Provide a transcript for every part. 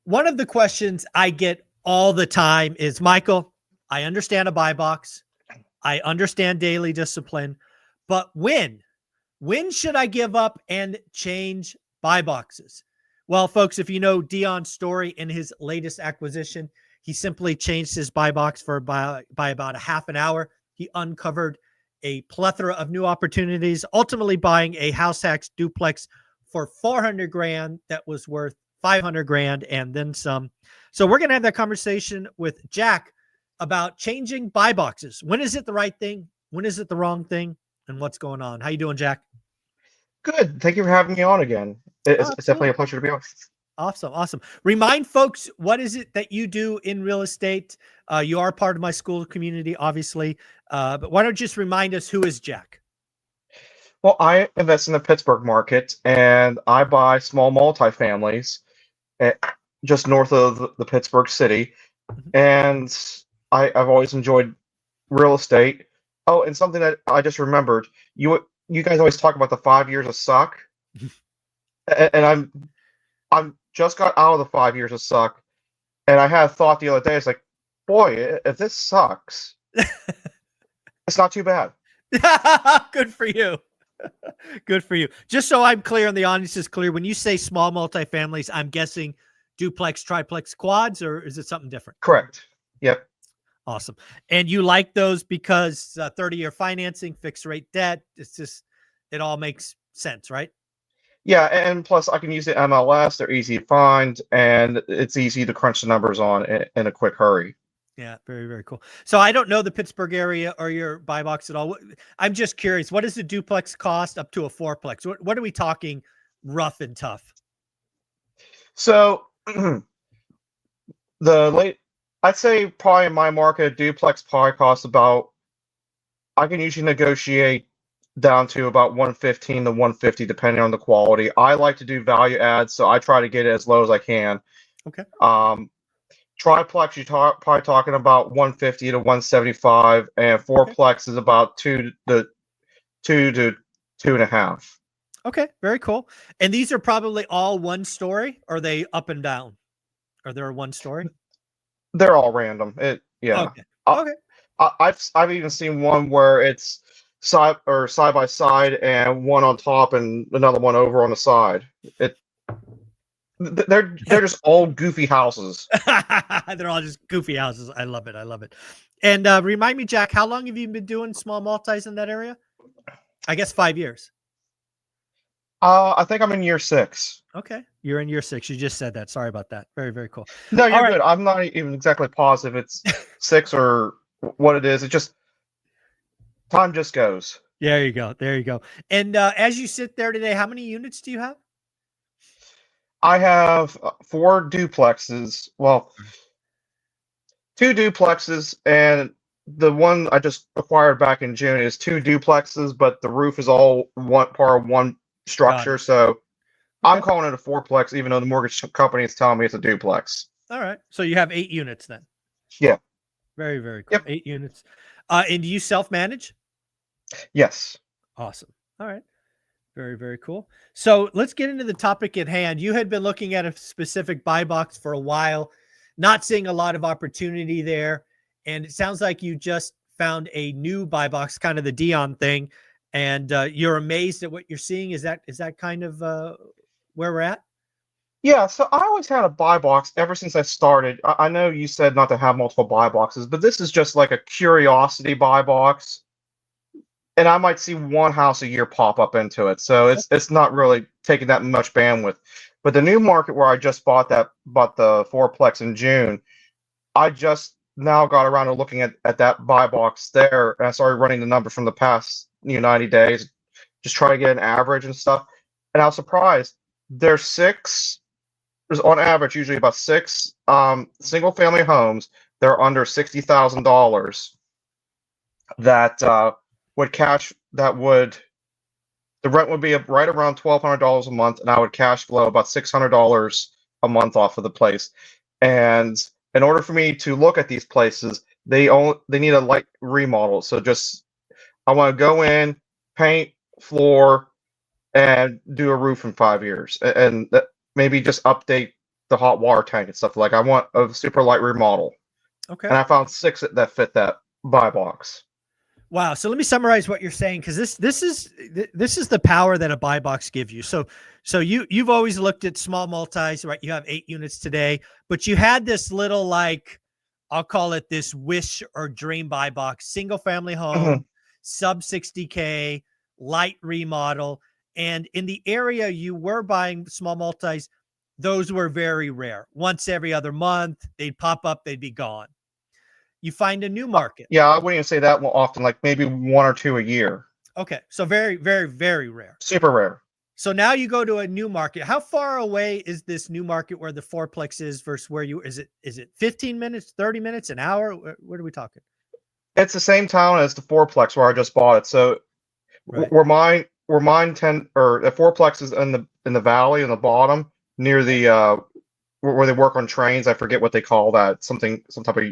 one of the questions I get all the time is, Michael, I understand a buy box. I understand daily discipline, but when should I give up and change buy boxes? Well, folks, if you know Dion's story in his latest acquisition, he simply changed his buy box by about a half an hour. He uncovered a plethora of new opportunities, ultimately buying a house hacks duplex for 400 grand that was worth 500 grand and then some. So we're going to have that conversation with Jack about changing buy boxes. When is it the right thing? When is it the wrong thing? And what's going on? How you doing, Jack? Good. Thank you for having me on again. It's definitely a pleasure to be on. Awesome. Remind folks, what is it that you do in real estate? You are part of my school community, obviously. But why don't you just remind us, who is Jack? Well, I invest in the Pittsburgh market, and I buy small multifamilies just north of the Pittsburgh city. And I've always enjoyed real estate. Oh, and something that I just remembered, you guys always talk about the 5 years of suck. And I'm just got out of the 5 years of suck, and I had a thought the other day. It's like, boy, if this sucks, it's not too bad. Good for you. Good for you. Just so I'm clear and the audience is clear, when you say small multifamilies, I'm guessing duplex, triplex, quads, or is it something different? Correct. Yep. Awesome. And you like those because 30-year financing, fixed rate debt, it all makes sense, right? Yeah, and plus I can use the MLS. They're easy to find, and it's easy to crunch the numbers on in a quick hurry. Yeah, very, very cool. So I don't know the Pittsburgh area or your buy box at all. I'm just curious, what does the duplex cost up to a fourplex? What are we talking rough and tough? So I'd say probably in my market, a duplex probably costs about, I can usually negotiate down to about 115 to 150 depending on the quality. I like to do value adds, so I try to get it as low as I can. Okay. Triplex, you're probably talking about 150 to 175, and fourplex is about 2 to 2.5. Okay, very cool. And these are probably all one story, or are they up and down? Are there one story? They're all random. Yeah. Okay. I've even seen one where it's side by side, and one on top and another one over on the side. They're just all goofy houses. They're all just goofy houses. I love it. And remind me, Jack, how long have you been doing small multis in that area? I guess 5 years. I think I'm in year 6. Okay, you're in year 6. You just said that. Sorry about that. Very, very cool. No, you're good. I'm not even exactly positive it's 6 or what it is. It just, time just goes. There you go. And as you sit there today, how many units do you have? I have 4 duplexes. Well, 2 duplexes, and the one I just acquired back in June is 2 duplexes, but the roof is all part of one structure. So I'm calling it a fourplex, even though the mortgage company is telling me it's a duplex. All right. So you have 8 units then. Yeah. Very, very cool. Yep. 8 units. And do you self-manage? Yes. Awesome. All right. Very, very cool. So let's get into the topic at hand. You had been looking at a specific buy box for a while, not seeing a lot of opportunity there. And it sounds like you just found a new buy box, kind of the Dion thing. And you're amazed at what you're seeing. Is that kind of where we're at? Yeah, so I always had a buy box ever since I started. I know you said not to have multiple buy boxes, but this is just like a curiosity buy box. And I might see one house a year pop up into it. So it's not really taking that much bandwidth. But the new market where I just bought the fourplex in June, I just now got around to looking at that buy box there, and I started running the numbers from the past 90 days, just try to get an average and stuff. And I was surprised. There's on average usually about 6 single family homes that are under $60,000 that would cash, the rent would be right around $1,200 a month, and I would cash flow about $600 a month off of the place. And in order for me to look at these places, they need a light remodel. So I want to go in, paint, floor, and do a roof in 5 years, and maybe just update the hot water tank and stuff. Like I want a super light remodel, Okay. and I found 6 that fit that buy box. Wow. So let me summarize what you're saying, because this is the power that a buy box gives you. So you've always looked at small multis, right? You have 8 units today, but you had this little, like, I'll call it this wish or dream buy box, single family home, sub 60K, light remodel. And in the area you were buying small multis, those were very rare. Once every other month, they'd pop up, they'd be gone. You find a new market. Yeah, I wouldn't even say that often. Like maybe 1 or 2 a year. Okay. So very, very, very rare. Super rare. So now you go to a new market. How far away is this new market where the fourplex is versus where you, is it 15 minutes, 30 minutes, an hour? What are we talking? It's the same town as the fourplex where I just bought it. So Right. where mine the fourplex is in the valley in the bottom near the where they work on trains. I forget what they call that. Some type of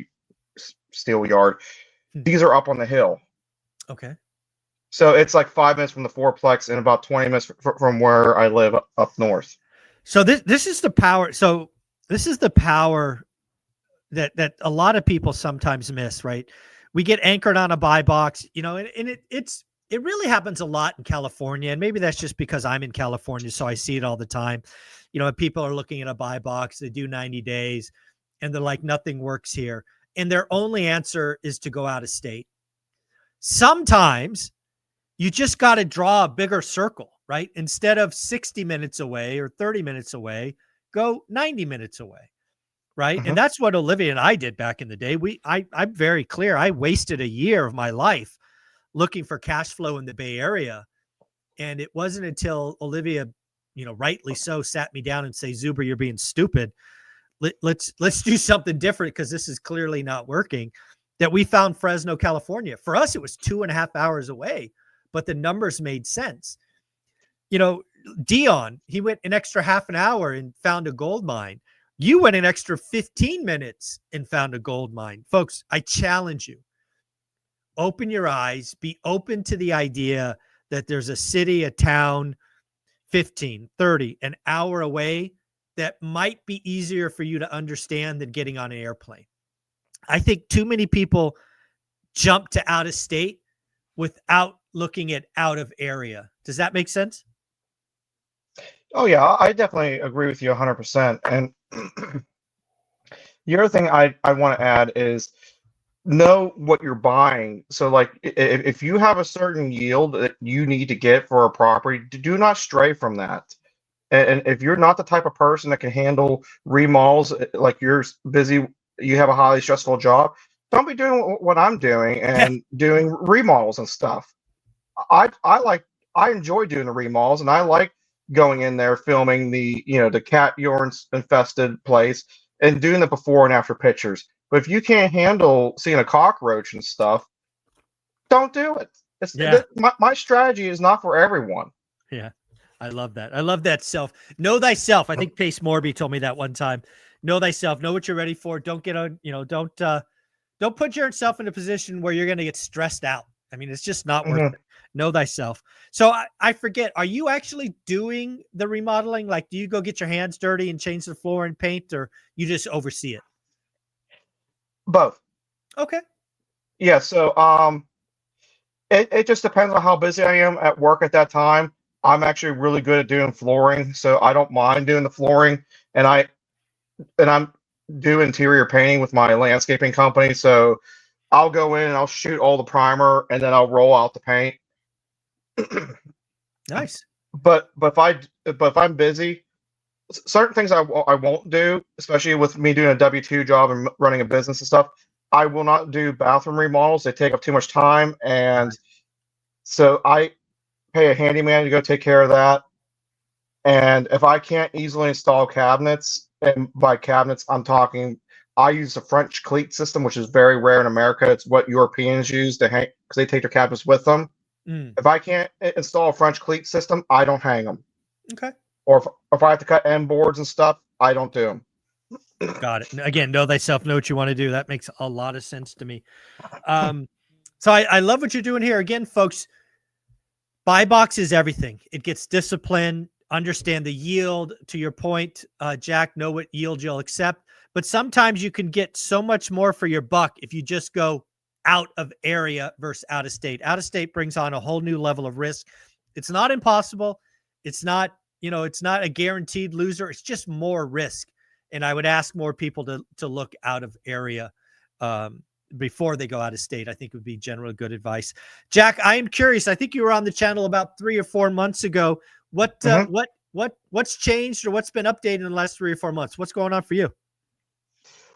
steel yard. These are up on the hill. Okay. So it's like 5 minutes from the fourplex and about 20 minutes from where I live up north. So this is the power. So this is the power that a lot of people sometimes miss, right? We get anchored on a buy box, you know, and it really happens a lot in California. And maybe that's just because I'm in California, so I see it all the time. You know, people are looking at a buy box, they do 90 days and they're like, nothing works here. And their only answer is to go out of state. Sometimes you just got to draw a bigger circle, right? Instead of 60 minutes away or 30 minutes away, go 90 minutes away, right? And that's what Olivia and I did back in the day. I'm very clear. I wasted a year of my life looking for cash flow in the Bay Area. And it wasn't until Olivia, you know, rightly so, sat me down and say, Zuber, you're being stupid. Let's do something different, because this is clearly not working, that we found Fresno, California. For us, it was 2.5 hours away, but the numbers made sense. You know, Dion, he went an extra half an hour and found a gold mine. You went an extra 15 minutes and found a gold mine. Folks, I challenge you. Open your eyes, be open to the idea that there's a city, a town, 15, 30, an hour away that might be easier for you to understand than getting on an airplane. I think too many people jump to out of state without looking at out of area. Does that make sense? Oh yeah, I definitely agree with you 100%. And the other thing I want to add is know what you're buying. So like if you have a certain yield that you need to get for a property, do not stray from that. And if you're not the type of person that can handle remodels, like you're busy, you have a highly stressful job, don't be doing what I'm doing and doing remodels and stuff. I enjoy doing the remodels, and I like going in there filming the cat urine infested place and doing the before and after pictures. But if you can't handle seeing a cockroach and stuff, don't do it. My strategy is not for everyone. Yeah. I love that. I love that self. Know thyself. I think Pace Morby told me that one time. Know thyself. Know what you're ready for. Don't get on, don't put yourself in a position where you're going to get stressed out. I mean, it's just not worth it. Know thyself. So I forget, are you actually doing the remodeling? Like, do you go get your hands dirty and change the floor and paint, or you just oversee it? Both. Okay. Yeah. So, it just depends on how busy I am at work at that time. I'm actually really good at doing flooring, so I don't mind doing the flooring, and I'm do interior painting with my landscaping company. So I'll go in and I'll shoot all the primer, and then I'll roll out the paint. Nice. But if I'm busy, certain things I won't do, especially with me doing a W-2 job and running a business and stuff. I will not do bathroom remodels. They take up too much time, and so I pay a handyman to go take care of that. And if I can't easily install cabinets, and by cabinets I'm talking, I use a French cleat system, which is very rare in America. It's what Europeans use to hang, because they take their cabinets with them. If I can't install a French cleat system, I don't hang them. Okay. Or if I have to cut end boards and stuff, I don't do them. Got it. Again, know thyself, know what you want to do. That makes a lot of sense to me. So I love what you're doing here. Again, folks, buy box is everything. It gets discipline. understand the yield. To your point, Jack, know what yield you'll accept. But sometimes you can get so much more for your buck if you just go out of area versus out of state. Out of state brings on a whole new level of risk. It's not impossible. It's not, it's not a guaranteed loser. It's just more risk. And I would ask more people to look out of area before they go out of state. I think would be general good advice. Jack, I am curious. I think you were on the channel about 3 or 4 months ago. What's changed or what's been updated in the last 3 or 4 months? What's going on for you?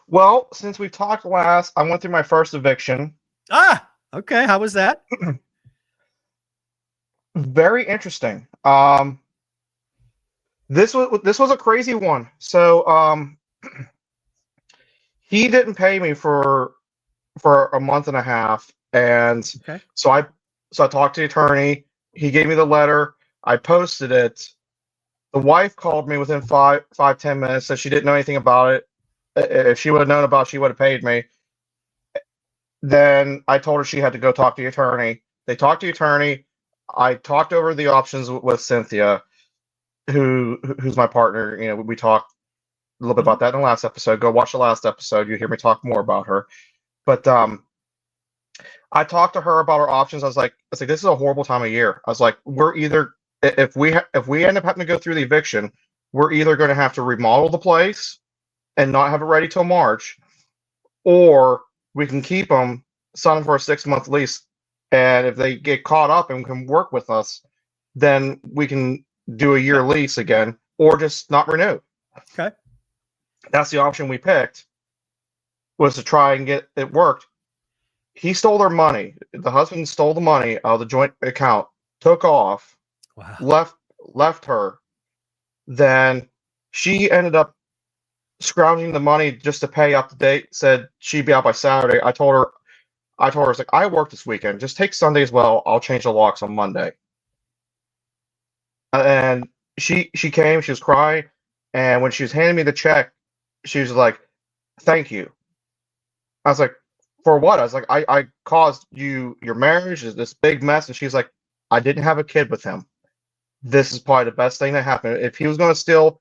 Well, since we talked last, I went through my first eviction. Ah, okay. How was that? Very interesting. This was a crazy one. So he didn't pay me for a month and a half, and okay. so I talked to the attorney. He gave me the letter. I posted it. The wife called me within 10 minutes, said she didn't know anything about it. If she would have known about it, she would have paid me. Then I told her she had to go talk to the attorney. They talked to the attorney. I talked over the options with Cynthia, who's my partner. We talked a little bit about that in the last episode. Go watch the last episode. You hear me talk more about her. But I talked to her about our options. I was like, this is a horrible time of year. I was like, we're either if we end up having to go through the eviction, we're either going to have to remodel the place and not have it ready till March, or we can keep them, sign them for a 6-month lease, and if they get caught up and can work with us, then we can do a year lease again, or just not renew. Okay. That's the option we picked, was to try and get it worked. He stole their money. The husband stole the money out of the joint account, took off, left her. Then she ended up scrounging the money just to pay up to date, said she'd be out by Saturday. I told her, I was like, I work this weekend. Just take Sunday as well. I'll change the locks on Monday. And she came, she was crying, and when she was handing me the check, she was like, thank you. I was like, for what? I was like, I caused your marriage is this big mess. And she's like, I didn't have a kid with him. This is probably the best thing that happened. If he was going to steal,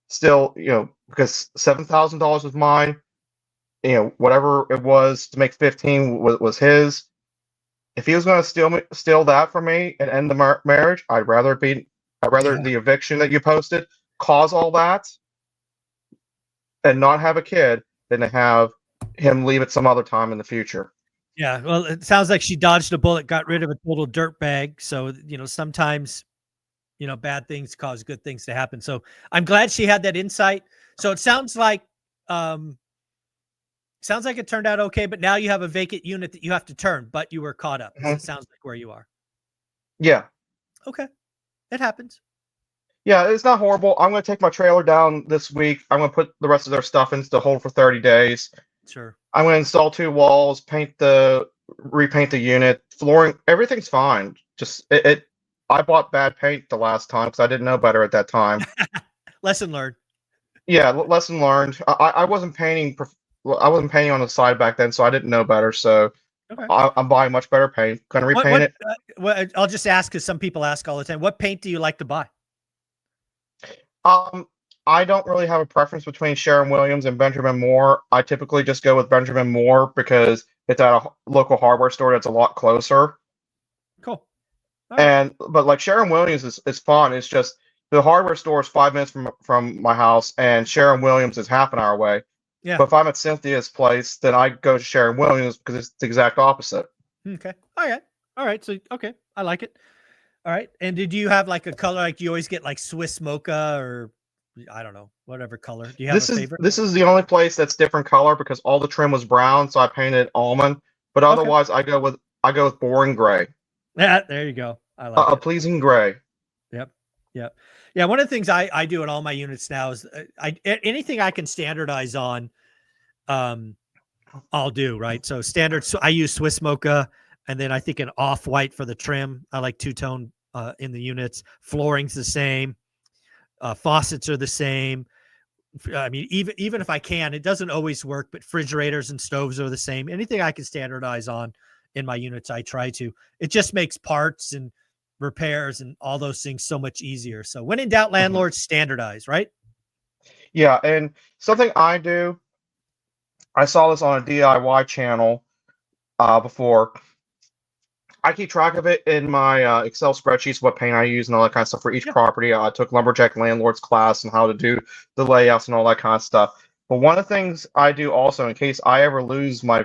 because $7,000 was mine, whatever it was to make 15 was his. If he was going to steal that from me and end the marriage, I'd rather the eviction that you posted cause all that and not have a kid than to have him leave it some other time in the future. Yeah, well, it sounds like she dodged a bullet, got rid of a total dirtbag. So, sometimes, bad things cause good things to happen. So I'm glad she had that insight. So it sounds like it turned out okay, but now you have a vacant unit that you have to turn, but you were caught up. Mm-hmm. It sounds like where you are. Yeah. Okay. It happens. Yeah, it's not horrible. I'm going to take my trailer down this week. I'm going to put the rest of their stuff into the hold for 30 days. Sure. I'm going to install 2 walls, repaint the unit, flooring. Everything's fine. Just I bought bad paint the last time because I didn't know better at that time. Lesson learned. Yeah, lesson learned. I wasn't painting. I wasn't painting on the side back then, so I didn't know better. So okay. I'm buying much better paint. Going to repaint it. I'll just ask because some people ask all the time. What paint do you like to buy? I don't really have a preference between Sherwin-Williams and Benjamin Moore. I typically just go with Benjamin Moore because it's at a local hardware store that's a lot closer. Cool. Right. But like Sherwin-Williams is fun. It's just the hardware store is 5 minutes from my house, and Sherwin-Williams is half an hour away. Yeah. But if I'm at Cynthia's place, then I go to Sherwin-Williams because it's the exact opposite. Okay. All right. So okay, I like it. All right. And did you have like a color? Like, do you always get like Swiss mocha or I don't know, whatever color? Do you have a favorite? This is the only place that's different color because all the trim was brown, so I painted almond. But otherwise, I go with boring gray. Yeah, there you go. I like a pleasing gray. Yep. Yeah. One of the things I do in all my units now is anything I can standardize on, I'll do, right? So standard. So I use Swiss mocha, and then I think an off-white for the trim. I like two-tone in the units. Flooring's the same. Faucets are the same. I mean, even if I can, it doesn't always work, but refrigerators and stoves are the same. Anything I can standardize on in my units, I try to. It just makes parts and repairs and all those things so much easier. So when in doubt, landlords standardize, right? Yeah, and something I do, I saw this on a DIY channel before. I keep track of it in my Excel spreadsheets, what paint I use and all that kind of stuff for each Yeah. property. I took lumberjack landlords class and how to do the layouts and all that kind of stuff. But one of the things I do also, in case I ever lose my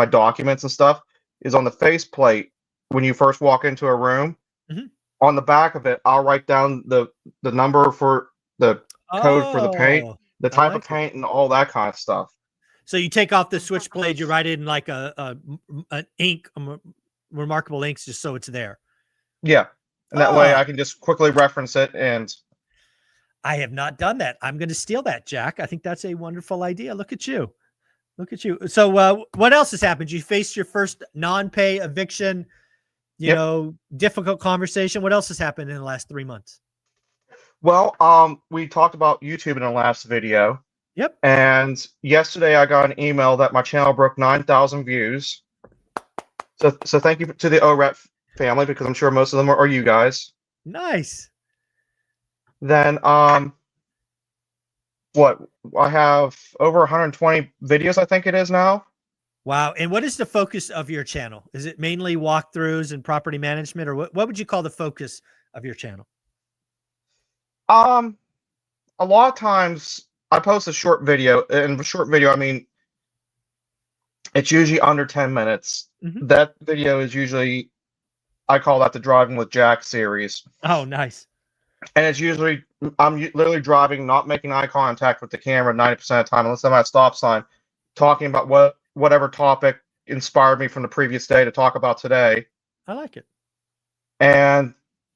documents and stuff, is on the faceplate when you first walk into a room. Mhm. On the back of it, I'll write down the number for the code for the paint, Oh, the I type of like it. paint, and all that kind of stuff. So you take off the switchblade, you write it in like an ink, remarkable inks, just so it's there. Yeah, and that way I can just quickly reference it. And I have not done that. I'm going to steal that, Jack. I think that's a wonderful idea. Look at you. Look at you. So what else has happened? You faced your first non-pay eviction, difficult conversation. What else has happened in the last 3 months? well, we talked about YouTube in the last video. Yep. And yesterday I got an email that my channel broke 9,000 views. So thank you to the OREP family, because I'm sure most of them are you guys. Nice. Then what, I have over 120 videos, I think it is now. Wow. And what is the focus of your channel? Is it mainly walkthroughs and property management, or what would you call the focus of your channel? A lot of times I post a short video, and a short video I mean it's usually under 10 minutes. Mhm. That video is usually, I call that the Driving with Jack series. Oh, nice. And it's usually, I'm literally driving, not making eye contact with the camera 90% of the time, unless I'm at a stop sign, talking about whatever topic inspired me from the previous day to talk about today. I like it. And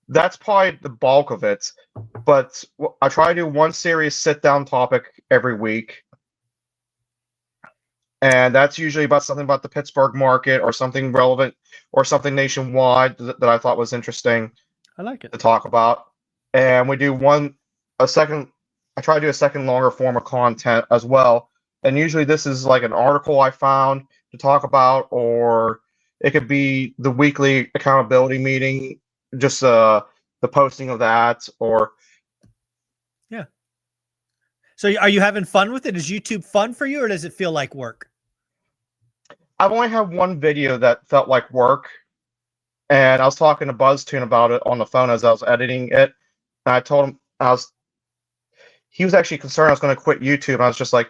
that's probably the bulk of it. But I try to do one serious sit-down topic every week. And that's usually about something about the Pittsburgh market, or something relevant, or something nationwide that I thought was interesting. I like it to talk about. And we do I try to do a second longer form of content as well. And usually this is like an article I found to talk about, or it could be the weekly accountability meeting, just the posting of that, or yeah. So are you having fun with it? Is YouTube fun for you, or does it feel like work? I've only had one video that felt like work. And I was talking to BuzzTune about it on the phone as I was editing it. And I told him he was actually concerned I was going to quit YouTube. And I was just like,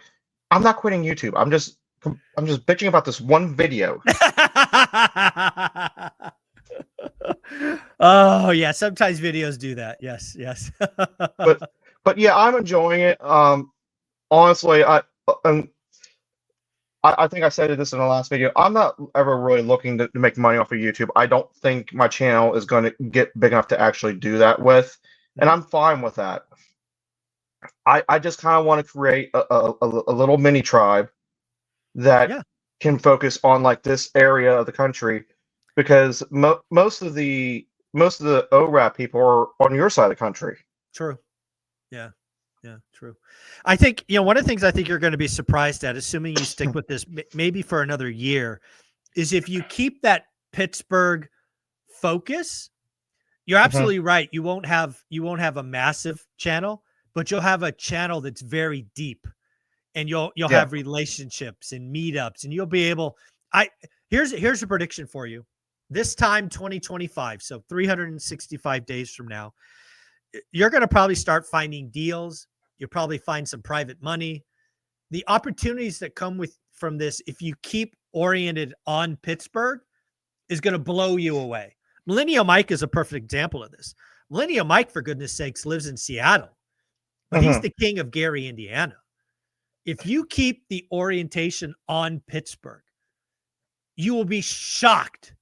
I'm not quitting YouTube. I'm just bitching about this one video. Oh yeah, sometimes videos do that. Yes. but yeah, I'm enjoying it. Honestly, I think I said this in the last video. I'm not ever really looking to make money off of YouTube. I don't think my channel is going to get big enough to actually do that with, and I'm fine with that. I just kind of want to create a little mini tribe that can focus on like this area of the country, because most of the ORAP people are on your side of the country. True. Yeah. Yeah, true. I think, one of the things I think you're going to be surprised at, assuming you stick with this maybe for another year, is if you keep that Pittsburgh focus. You're absolutely right. You won't have a massive channel, but you'll have a channel that's very deep, and you'll have relationships and meetups, and you'll be able. Here's a prediction for you. This time, 2025, so 365 days from now, you're going to probably start finding deals. You'll probably find some private money. The opportunities that come from this, if you keep oriented on Pittsburgh, is going to blow you away. Millennial Mike is a perfect example of this. Millennial Mike, for goodness sakes, lives in Seattle, but he's the king of Gary, Indiana. If you keep the orientation on Pittsburgh, you will be shocked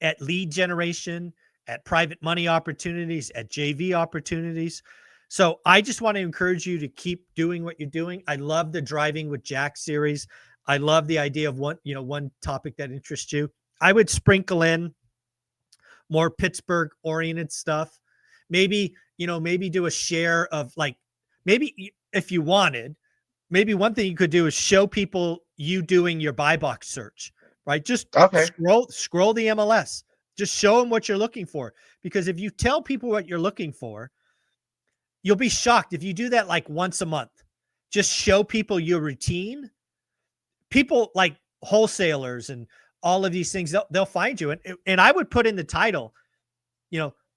at lead generation, at private money opportunities, at JV opportunities. So I just want to encourage you to keep doing what you're doing. I love the Driving with Jack series. I love the idea of one topic that interests you. I would sprinkle in more Pittsburgh oriented stuff. Maybe do a share of, like, maybe if you wanted, maybe one thing you could do is show people you doing your buy box search, right? Just scroll the MLS Just show them what you're looking for. Because if you tell people what you're looking for, you'll be shocked if you do that like once a month. Just show people your routine. People like wholesalers and all of these things, they'll find you. And I would put in the title,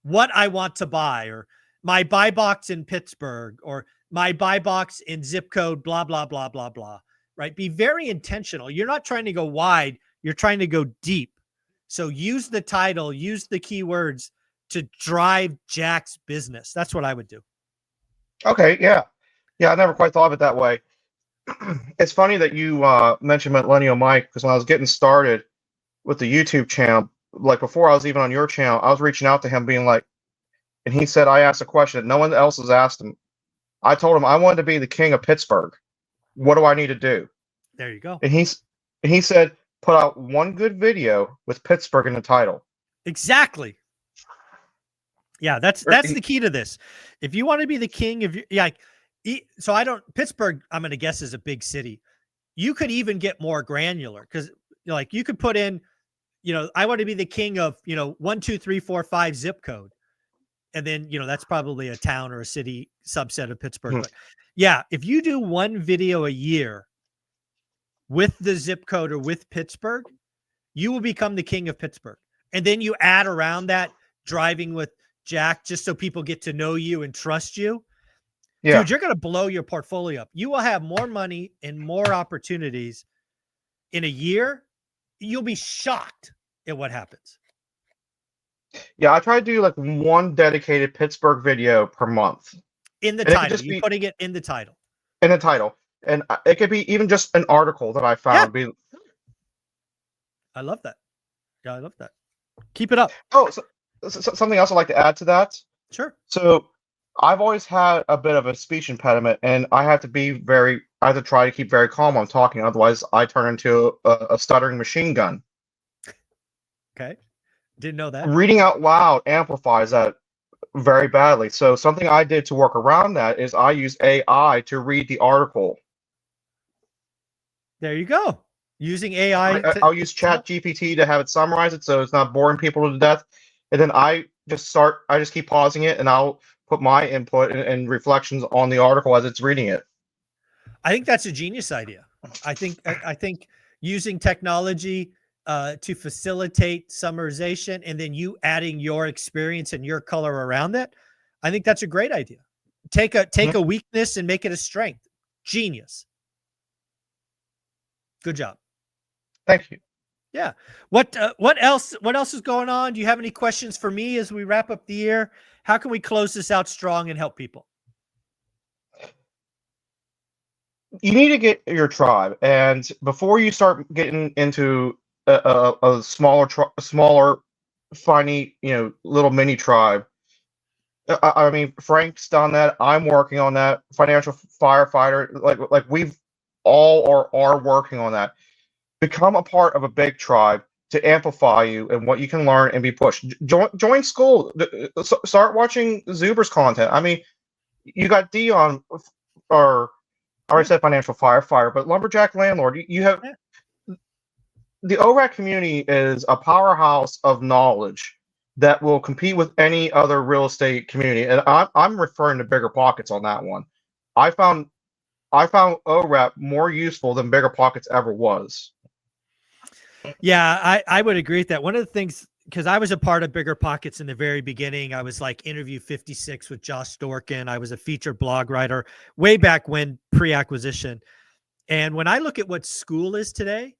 what I want to buy, or my buy box in Pittsburgh, or my buy box in zip code, blah, blah, blah, blah, blah, right? Be very intentional. You're not trying to go wide. You're trying to go deep. So use the title, use the keywords to drive Jack's business. That's what I would do. Okay. Yeah. Yeah. I never quite thought of it that way. It's funny that you mentioned Millennial Mike, because when I was getting started with the YouTube channel, like before I was even on your channel, I was reaching out to him being like, and he said, I asked a question that no one else has asked him. I told him I wanted to be the king of Pittsburgh. What do I need to do? There you go. And he said, put out one good video with Pittsburgh in the title. Exactly. Yeah, that's the key to this. If you want to be the king of Pittsburgh, I'm going to guess, is a big city. You could even get more granular, because you could put in, I want to be the king of, 1, 2, 3, 4, 5 zip code. And then, that's probably a town or a city subset of Pittsburgh. Mm-hmm. But yeah, if you do one video a year with the zip code or with Pittsburgh, you will become the king of Pittsburgh. And then you add around that driving with Jack, just so people get to know you and trust you. Yeah. Dude, you're going to blow your portfolio up. You will have more money and more opportunities in a year. You'll be shocked at what happens. Yeah, I try to do like one dedicated Pittsburgh video per month. In the title. You're putting it in the title. In the title. And it could be even just an article that I found. Yeah. I love that. Yeah, I love that. Keep it up. Oh, so something else I'd like to add to that. Sure. So I've always had a bit of a speech impediment, and I have to try to keep very calm when I'm talking. Otherwise, I turn into a stuttering machine gun. Okay. Didn't know that. Reading out loud amplifies that very badly. So something I did to work around that is I use AI to read the article. There you go. Using AI. I'll use ChatGPT to have it summarize it so it's not boring people to death. And then I just keep pausing it, and I'll put my input and reflections on the article as it's reading it. I think that's a genius idea. I think using technology to facilitate summarization, and then you adding your experience and your color around that, I think that's a great idea. Take a weakness and make it a strength. Genius. Good job. Thank you. Yeah. What else is going on? Do you have any questions for me as we wrap up the year? How can we close this out strong and help people? You need to get your tribe, and before you start getting into a smaller, funny, little mini tribe. I mean, Frank's done that. I'm working on that. Financial firefighter, like we've all are working on that. Become a part of a big tribe to amplify you and what you can learn and be pushed. Join school. Start watching Zuber's content. I mean, you got Dion, or I already said financial firefighter, but lumberjack landlord. You have the ORAC community is a powerhouse of knowledge that will compete with any other real estate community, and I'm referring to Bigger Pockets on that one. I found ORAC more useful than Bigger Pockets ever was. Yeah, I would agree with that. One of the things, because I was a part of Bigger Pockets in the very beginning, I was like interview 56 with Josh Dorkin. I was a featured blog writer way back when, pre-acquisition. And when I look at what school is today,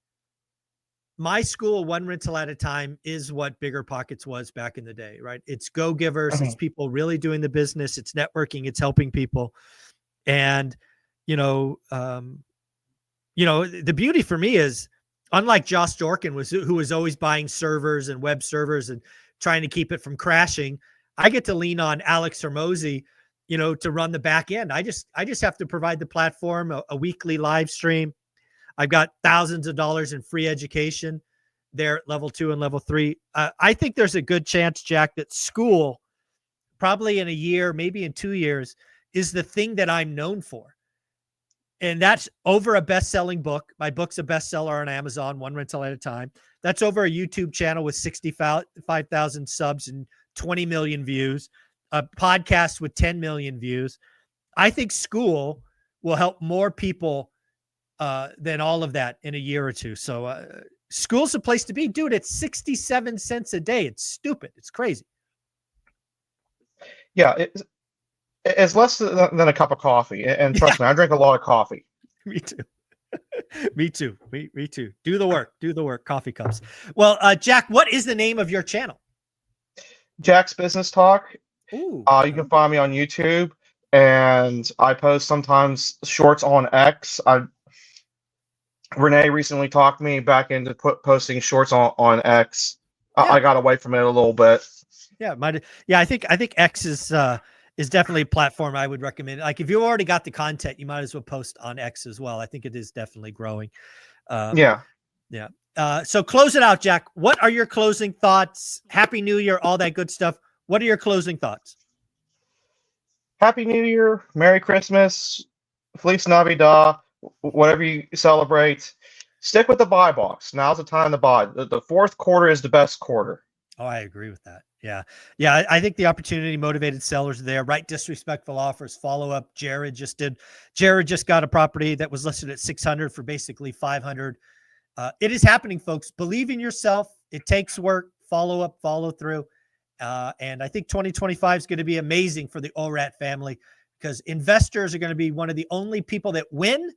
my school, one rental at a time, is what Bigger Pockets was back in the day, right? It's go-givers. It's people really doing the business. It's networking. It's helping people. And, the beauty for me is, unlike Josh Dorkin, who was always buying servers and web servers and trying to keep it from crashing, I get to lean on Alex Hormozy, to run the back end. I just have to provide the platform, a weekly live stream. I've got thousands of dollars in free education there at level 2 and level 3. I think there's a good chance, Jack, that school, probably in a year, maybe in 2 years, is the thing that I'm known for. And that's over a best-selling book. My book's a bestseller on Amazon, one rental at a time. That's over a YouTube channel with 65,000 subs and 20 million views, a podcast with 10 million views. I think school will help more people than all of that in a year or two. So school's a place to be. Dude, it's 67 cents a day. It's stupid. It's crazy. Yeah, it's less than a cup of coffee. And trust me, I drink a lot of coffee. Me too. Me too. Me too. Do the work. Do the work. Coffee cups. Well, Jack, what is the name of your channel? Jack's Business Talk. Ooh, You can find me on YouTube, and I post sometimes shorts on X. Renee recently talked me back into posting shorts on X. Yeah. I got away from it a little bit. Yeah, I think X is definitely a platform I would recommend. Like if you already got the content, you might as well post on X as well. I think it is definitely growing. Yeah. So close it out, Jack. What are your closing thoughts? Happy New Year, all that good stuff. What are your closing thoughts? Happy New Year, Merry Christmas, Feliz Navidad, whatever you celebrate. Stick with the buy box. Now's the time to buy. The fourth quarter is the best quarter. Oh, I agree with that. Yeah. I think the opportunity motivated sellers are there. Right disrespectful offers. Follow up. Jared just got a property that was listed at 600 for basically 500. It is happening, folks. Believe in yourself. It takes work. Follow up, follow through. And I think 2025 is going to be amazing for the ORAT family because investors are going to be one of the only people that win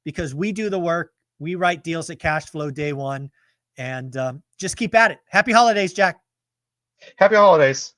because we do the work. We write deals at cash flow day one and just keep at it. Happy holidays, Jack. Happy holidays.